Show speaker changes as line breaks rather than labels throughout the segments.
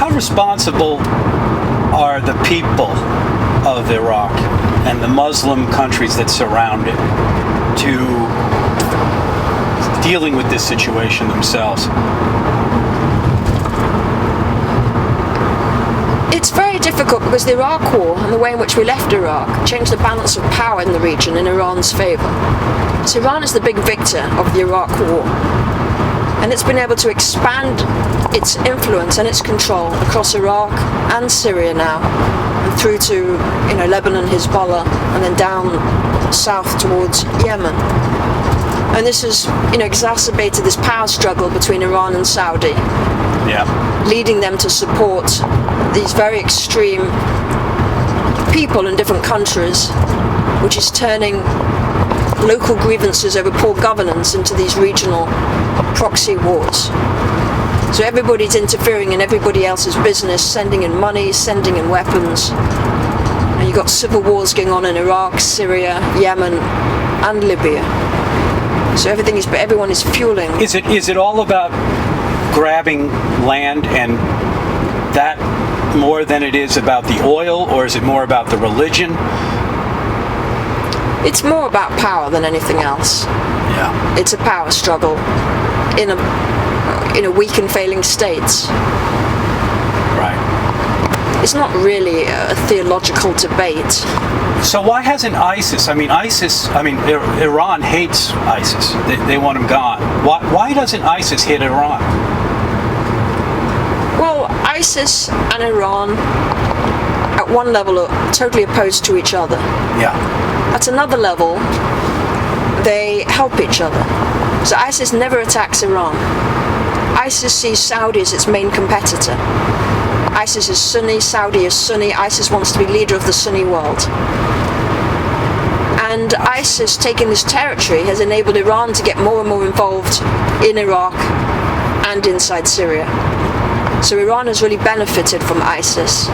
how responsible are the people of Iraq and the Muslim countries that surround it to dealing with this situation themselves?
It's very difficult because the Iraq War and the way in which we left Iraq changed the balance of power in the region in Iran's favour. So Iran is the big victor of the Iraq War, and it's been able to expand its influence and its control across Iraq and Syria now, and through to Lebanon, Hezbollah, and then down south towards Yemen. And this has exacerbated this power struggle between Iran and Saudi, leading them to support these very extreme people in different countries, which is turning local grievances over poor governance into these regional proxy wars. So everybody's interfering in everybody else's business, sending in money, sending in weapons. And you've got civil wars going on in Iraq, Syria, Yemen, and Libya. So everyone is fueling.
Is it all about grabbing land and that more than it is about the oil, or is it more about the religion?
It's more about power than anything else.
Yeah.
It's a power struggle in a weak and failing state.
Right.
It's not really a theological debate.
So why hasn't ISIS? Iran hates ISIS. They want him gone. Why doesn't ISIS hit Iran?
Well, ISIS and Iran, at one level, are totally opposed to each other.
Yeah.
At another level, they help each other. So ISIS never attacks Iran. ISIS sees Saudi as its main competitor. ISIS is Sunni, Saudi is Sunni. ISIS wants to be leader of the Sunni world. And ISIS taking this territory has enabled Iran to get more and more involved in Iraq and inside Syria. So Iran has really benefited from ISIS.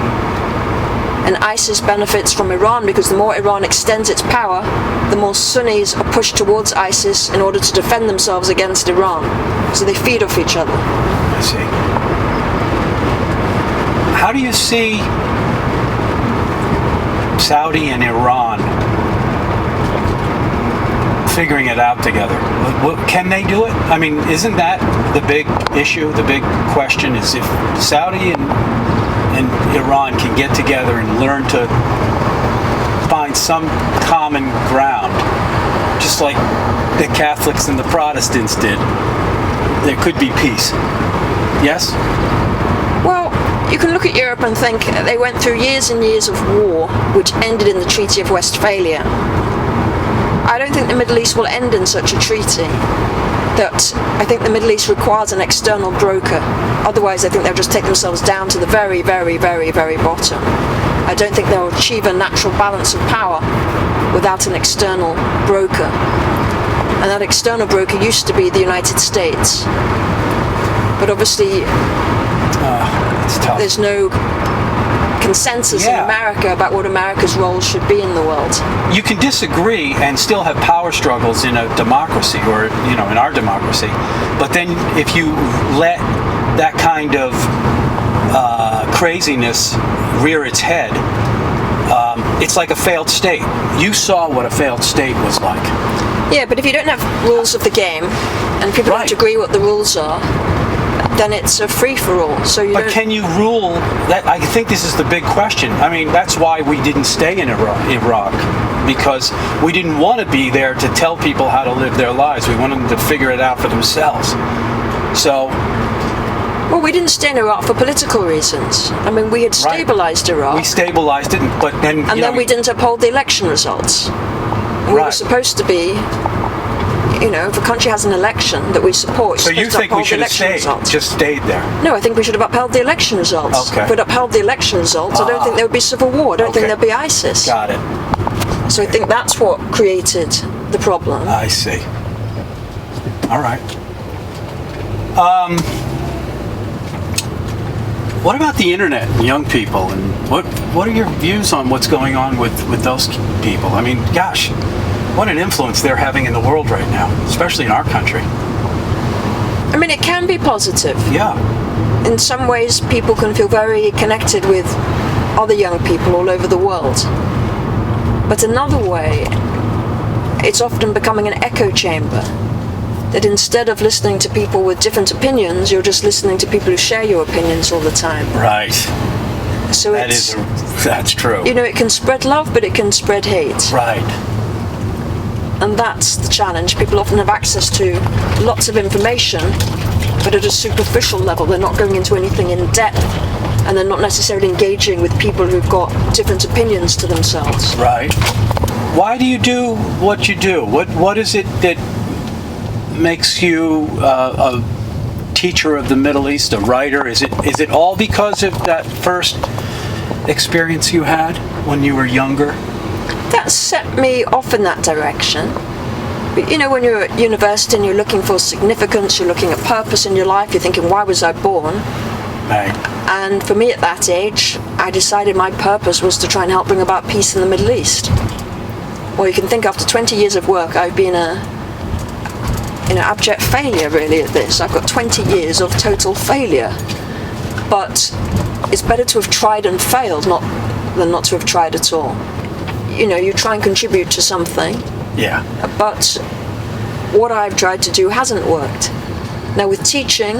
And ISIS benefits from Iran because the more Iran extends its power, the more Sunnis are pushed towards ISIS in order to defend themselves against Iran. So they feed off each other.
I see. How do you see Saudi and Iran figuring it out together? Can they do it? I mean, isn't that the big issue? The big question is if Saudi and Iran can get together and learn to find some common ground, just like the Catholics and the Protestants did, there could be peace. Yes?
Well, you can look at Europe and think they went through years and years of war, which ended in the Treaty of Westphalia. I don't think the Middle East will end in such a treaty. I think the Middle East requires an external broker. Otherwise, I think they'll just take themselves down to the very, very, very, very bottom. I don't think they'll achieve a natural balance of power without an external broker. And that external broker used to be the United States. But obviously, there's no consensus in America about what America's role should be in the world.
You can disagree and still have power struggles in a democracy, or in our democracy. But then if you let that kind of craziness rear its head, it's like a failed state. You saw what a failed state was like.
Yeah, but if you don't have rules of the game and people don't agree what the rules are, then it's a free-for-all. But
can you rule that? I think this is the big question. I mean, that's why we didn't stay in Iraq, because we didn't want to be there to tell people how to live their lives. We wanted them to figure it out for themselves. So...
Well, we didn't stay in Iraq for political reasons. I mean, we had stabilized Iraq.
We stabilized it, but then...
And then we didn't uphold the election results. And we were supposed to be... if a country has an election that we support,
so you think we should have just stayed there?
No, I think we should have upheld the election results.
Okay.
If we'd upheld the election results, I don't think there would be civil war. I don't think there'd be ISIS.
Got it.
So I think that's what created the problem.
I see. All right. What about the internet and young people, and what are your views on what's going on with those people? I mean, gosh, what an influence they're having in the world right now, especially in our country.
I mean, it can be positive.
Yeah.
in some ways people can feel very connected with other young people all over the world. But another way, it's often becoming an echo chamber. That instead of listening to people with different opinions, you're just listening to people who share your opinions all the time.
Right.
So
That's true.
you know, it can spread love, but it can spread hate.
Right.
And that's the challenge. People often have access to lots of information, but at a superficial level, they're not going into anything in depth, and they're not necessarily engaging with people who've got different opinions to themselves.
Right. Why do you do what you do? What is it that makes you a teacher of the Middle East, a writer? Is it all because of that first experience you had when you were younger?
That set me off in that direction. But you know, when you're at university and you're looking for significance, you're looking at purpose in your life, you're thinking, why was I born?
Right.
And for me at that age, I decided my purpose was to try and help bring about peace in the Middle East. Well, you can think after 20 years of work, I've been abject failure really at this. I've got 20 years of total failure. But it's better to have tried and failed than not to have tried at all. You know, you try and contribute to something,
Yeah.
but what I've tried to do hasn't worked. Now with teaching,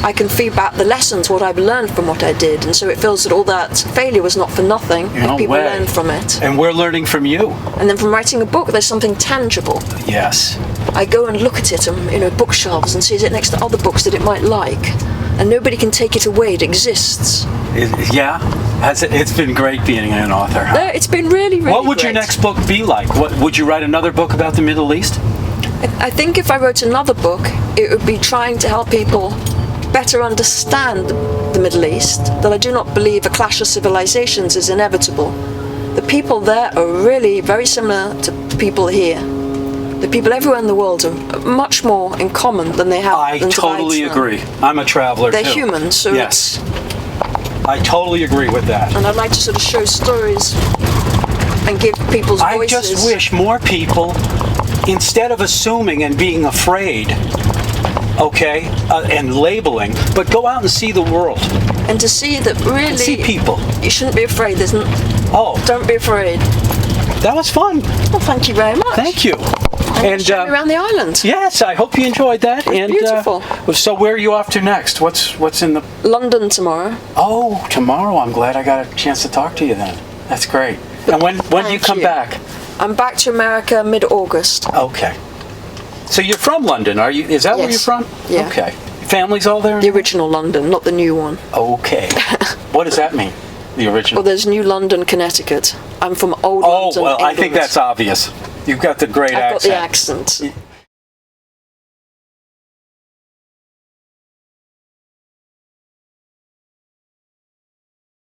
I can feed back the lessons, what I've learned from what I did, and so it feels that all that failure was not for nothing if people learn from it.
And we're learning from you.
And then from writing a book, there's something tangible.
Yes.
I go and look at it on, bookshelves and see it next to other books that it might like, and nobody can take it away. It exists.
It's been great being an author. Huh?
It's been really, really
What would your
great.
next book be like? What would you write another book about the Middle East?
I think if I wrote another book, it would be trying to help people better understand the Middle East, that I do not believe a clash of civilizations is inevitable. The people there are really very similar to people here. The people everywhere in the world are much more in common than they have.
I
than
totally
divides them.
agree. I'm a traveler
They're
too.
human, so
Yes. I totally agree with that.
and I'd like to sort of show stories and give people's
I
voices.
just wish more people, instead of assuming and being afraid, and labeling, but go out and see the world.
And to see that really
See people.
you shouldn't be afraid.
Oh,
Don't be afraid.
that was fun.
Well, thank you very much.
Thank you.
And show me around the island.
Yes, I hope you enjoyed that. And
beautiful.
So where are you off to next? What's in the?
London tomorrow.
Oh, tomorrow. I'm glad I got a chance to talk to you then. That's great. And when do you
Thank
come
you.
back?
I'm back to America mid-August.
Okay. So you're from London, are you? Is that where you're
Yes.
from?
Yeah.
Okay. Family's all there?
The original London, not the new one.
Okay. What does that mean? The original?
Well, there's New London, Connecticut. I'm from Old
Oh,
London,
well, I think
England.
that's obvious. You've got the great
I've got
accent.
the accent.